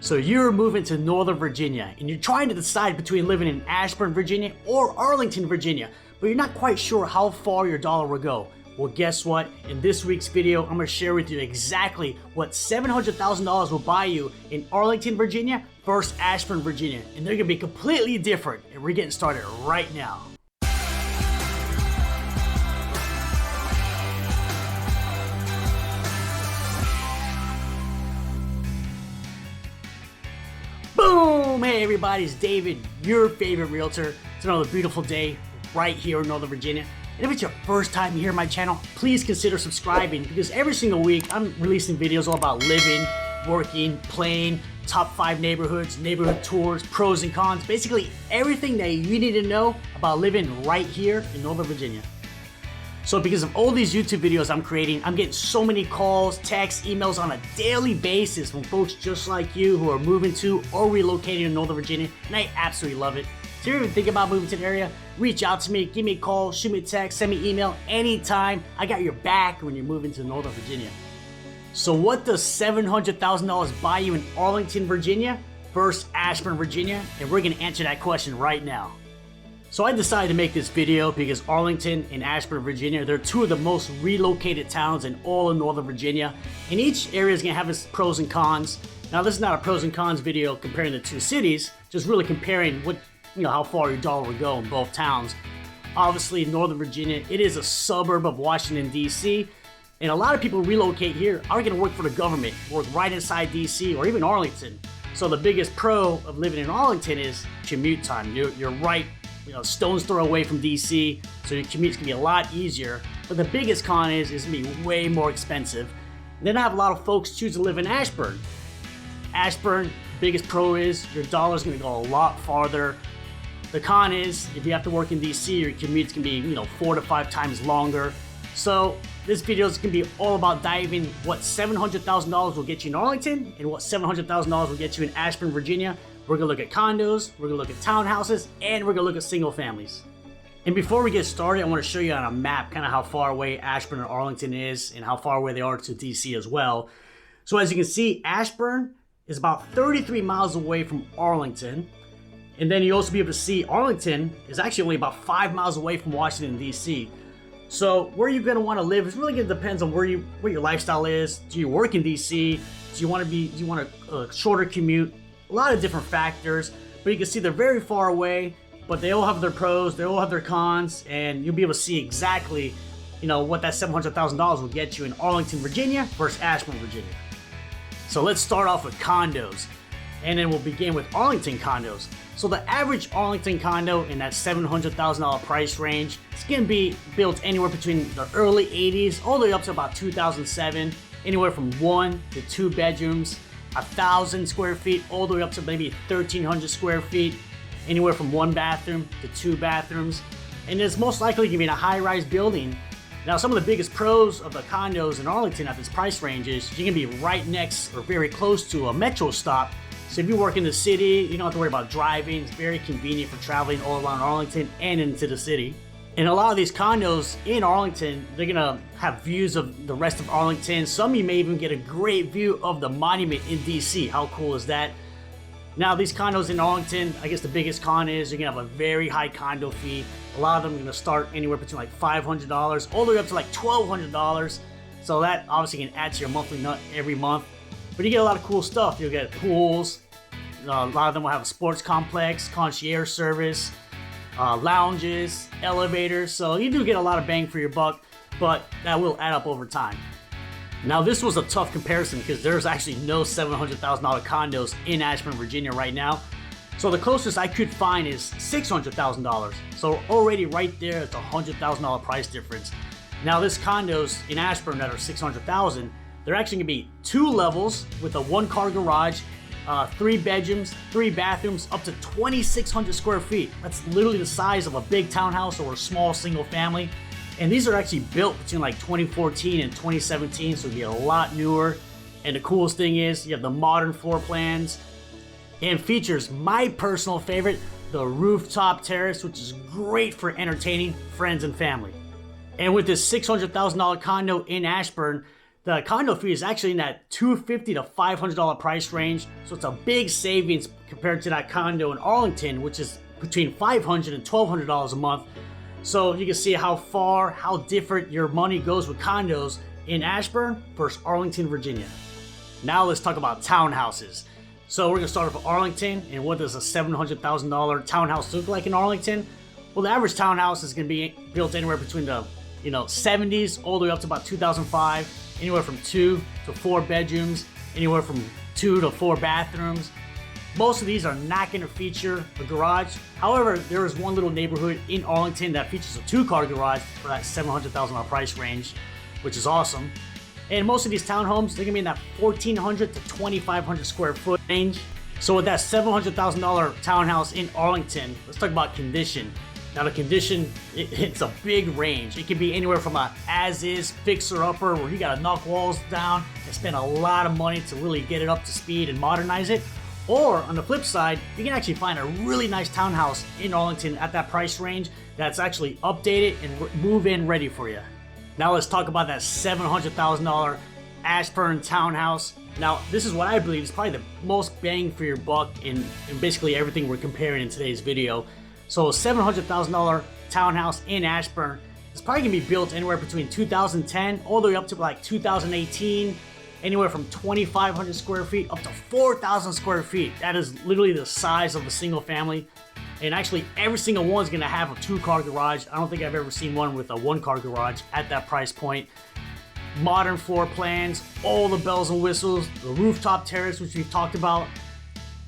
So you're moving to Northern Virginia and you're trying to decide between living in Ashburn, Virginia or Arlington, Virginia, but you're not quite sure how far your dollar will go. Well, guess what? In this week's video, I'm going to share with you exactly what $700,000 will buy you in Arlington, Virginia versus Ashburn, Virginia. And they're going to be completely different. And we're getting started right now. Boom! Hey everybody, it's David, your favorite realtor. It's another beautiful day right here in Northern Virginia. And if it's your first time here on my channel, please consider subscribing because every single week I'm releasing videos all about living, working, playing, top 5 neighborhoods, neighborhood tours, pros and cons, basically everything that you need to know about living right here in Northern Virginia. So because of all these YouTube videos I'm creating, I'm getting so many calls, texts, emails on a daily basis from folks just like you who are moving to or relocating to Northern Virginia, and I absolutely love it. So if you're even thinking about moving to the area, reach out to me, give me a call, shoot me a text, send me email anytime. I got your back when you're moving to Northern Virginia. So what does $700,000 buy you in Arlington, Virginia versus Ashburn, Virginia? And we're gonna answer that question right now. So I decided to make this video because Arlington and Ashburn, Virginia, they're two of the most relocated towns in all of Northern Virginia. And each area is gonna have its pros and cons. Now this is not a pros and cons video comparing the two cities, just really comparing what, how far your dollar would go in both towns. Obviously, Northern Virginia, it is a suburb of Washington, D.C. And a lot of people relocate here are gonna work for the government, work right inside D.C. or even Arlington. So the biggest pro of living in Arlington is commute time. You're right, stone's throw away from DC, so your commute's gonna be a lot easier. But the biggest con is it's gonna be way more expensive. And then I have a lot of folks choose to live in Ashburn. Ashburn, biggest pro is your dollar's gonna go a lot farther. The con is if you have to work in DC, your commute's gonna be 4 to 5 times longer. So this video is gonna be all about diving what $700,000 will get you in Arlington and what $700,000 will get you in Ashburn, Virginia. We're gonna look at condos, we're gonna look at townhouses, and we're gonna look at single families. And before we get started, I wanna show you on a map kind of how far away Ashburn and Arlington is and how far away they are to DC as well. So as you can see, Ashburn is about 33 miles away from Arlington. And then you also be able to see Arlington is actually only about 5 miles away from Washington, DC. So where you're gonna wanna live is really gonna depend on what your lifestyle is. Do you work in DC? Do you want a shorter commute? A lot of different factors, but you can see they're very far away, but they all have their pros, they all have their cons, and you'll be able to see exactly, what that $700,000 will get you in Arlington, Virginia versus Ashburn, Virginia. So let's start off with condos, and then we'll begin with Arlington condos. So the average Arlington condo in that $700,000 price range, it's gonna be built anywhere between the early 80s all the way up to about 2007, anywhere from 1 to 2 bedrooms. 1,000 square feet all the way up to maybe 1,300 square feet, anywhere from 1 bathroom to 2 bathrooms. And it's most likely gonna be in a high-rise building. Now, some of the biggest pros of the condos in Arlington at this price range is you're gonna be right next or very close to a metro stop. So if you work in the city, you don't have to worry about driving. It's very convenient for traveling all around Arlington and into the city. And a lot of these condos in Arlington, they're gonna have views of the rest of Arlington. Some of you may even get a great view of the monument in DC. How cool is that? Now these condos in Arlington, I guess the biggest con is you're gonna have a very high condo fee. A lot of them are gonna start anywhere between like $500 all the way up to like $1,200. So that obviously can add to your monthly nut every month. But you get a lot of cool stuff. You'll get pools. A lot of them will have a sports complex, concierge service, lounges, elevators, so you do get a lot of bang for your buck, but that will add up over time. Now this was a tough comparison because there's actually no $700,000 condos in Ashburn, Virginia right now. So the closest I could find is $600,000. So already right there, it's a $100,000 price difference. Now this condos in Ashburn that are $600,000, they're actually gonna be 2 levels with a 1-car garage, 3 bedrooms, 3 bathrooms, up to 2,600 square feet. That's literally the size of a big townhouse or a small single family. And these are actually built between like 2014 and 2017, so it'll be a lot newer. And the coolest thing is you have the modern floor plans and features my personal favorite, the rooftop terrace, which is great for entertaining friends and family. And with this $600,000 condo in Ashburn, The condo fee is actually in that $250 to $500 price range, so it's a big savings compared to that condo in Arlington, which is between $500 and $1,200 a month. So you can see how different your money goes with condos in Ashburn versus Arlington, Virginia. Now let's talk about townhouses. So we're gonna start off with Arlington, and what does a $700,000 townhouse look like in Arlington? Well, the average townhouse is gonna be built anywhere between the 70s all the way up to about 2005. Anywhere from 2 to 4 bedrooms, anywhere from 2 to 4 bathrooms. Most of these are not going to feature a garage. However, there is one little neighborhood in Arlington that features a 2-car garage for that $700,000 price range, which is awesome. And most of these townhomes, they're going to be in that 1,400 to 2,500 square foot range. So with that $700,000 townhouse in Arlington, let's talk about condition. Now the condition, it's a big range. It can be anywhere from a as-is fixer-upper where you gotta knock walls down and spend a lot of money to really get it up to speed and modernize it. Or on the flip side, you can actually find a really nice townhouse in Arlington at that price range that's actually updated and move-in ready for you. Now let's talk about that $700,000 Ashburn Townhouse. Now this is what I believe is probably the most bang for your buck in basically everything we're comparing in today's video. So a $700,000 townhouse in Ashburn is probably gonna be built anywhere between 2010 all the way up to like 2018, anywhere from 2,500 square feet up to 4,000 square feet. That is literally the size of a single family. And actually every single one is gonna have a 2-car garage. I don't think I've ever seen one with a 1-car garage at that price point. Modern floor plans, all the bells and whistles, the rooftop terrace, which we've talked about.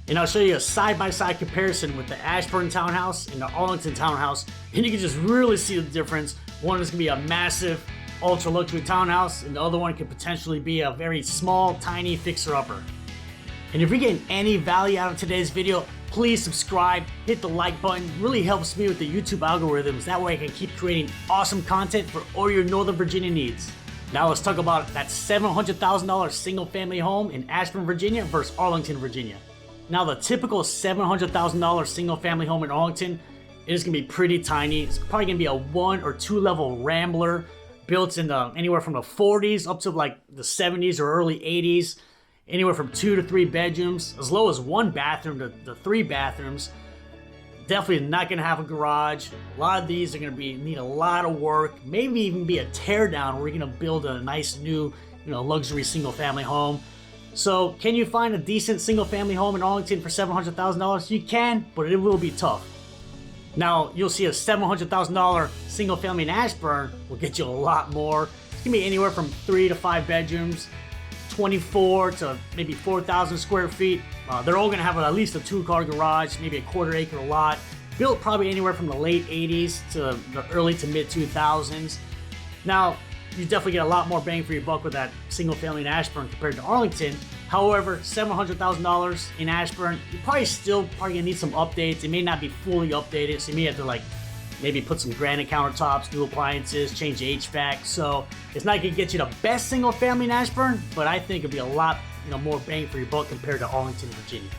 And I'll show you a side-by-side comparison with the Ashburn Townhouse and the Arlington Townhouse, and you can just really see the difference. One is gonna be a massive, ultra-luxury townhouse, and the other one could potentially be a very small, tiny fixer-upper. And if you're getting any value out of today's video, please subscribe, hit the like button. It really helps me with the YouTube algorithms. That way I can keep creating awesome content for all your Northern Virginia needs. Now let's talk about that $700,000 single-family home in Ashburn, Virginia versus Arlington, Virginia. Now the typical $700,000 single family home in Arlington is gonna be pretty tiny. It's probably gonna be a 1 or 2 level rambler built in the anywhere from the 40s up to like the 70s or early 80s. Anywhere from 2 to 3 bedrooms, as low as 1 bathroom to 3 bathrooms. Definitely not gonna have a garage. A lot of these are gonna need a lot of work, maybe even be a tear down where you're gonna build a nice new, luxury single family home. So can you find a decent single family home in Arlington for $700,000? You can, but it will be tough. Now you'll see a $700,000 single family in Ashburn will get you a lot more. It's gonna be anywhere from 3 to 5 bedrooms, 24 to maybe 4,000 square feet. They're all gonna have at least a 2-car garage, maybe a 1/4 acre lot. Built probably anywhere from the late 80s to the early to mid 2000s. Now, you definitely get a lot more bang for your buck with that single family in Ashburn compared to Arlington. However, $700,000 in Ashburn, you're probably gonna need some updates. It may not be fully updated, so you may have to maybe put some granite countertops, new appliances, change the HVAC. So it's not gonna get you the best single family in Ashburn, but I think it'll be a lot more bang for your buck compared to Arlington, Virginia.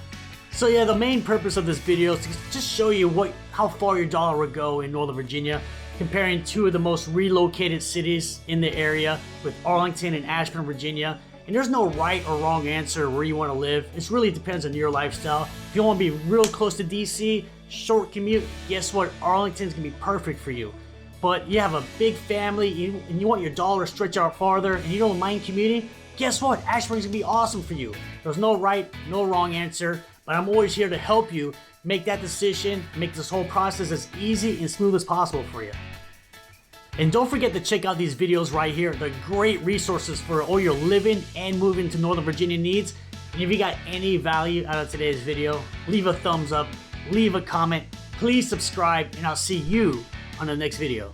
So yeah, the main purpose of this video is to just show you how far your dollar would go in Northern Virginia, comparing 2 of the most relocated cities in the area with Arlington and Ashburn, Virginia. And there's no right or wrong answer where you want to live. It really depends on your lifestyle. If you want to be real close to DC, short commute, guess what? Arlington's gonna be perfect for you. But you have a big family and you want your dollar to stretch out farther and you don't mind commuting, guess what? Ashburn's gonna be awesome for you. There's no right, no wrong answer, but I'm always here to help you make that decision, make this whole process as easy and smooth as possible for you. And don't forget to check out these videos right here. They're great resources for all your living and moving to Northern Virginia needs. And if you got any value out of today's video, leave a thumbs up, leave a comment, please subscribe, and I'll see you on the next video.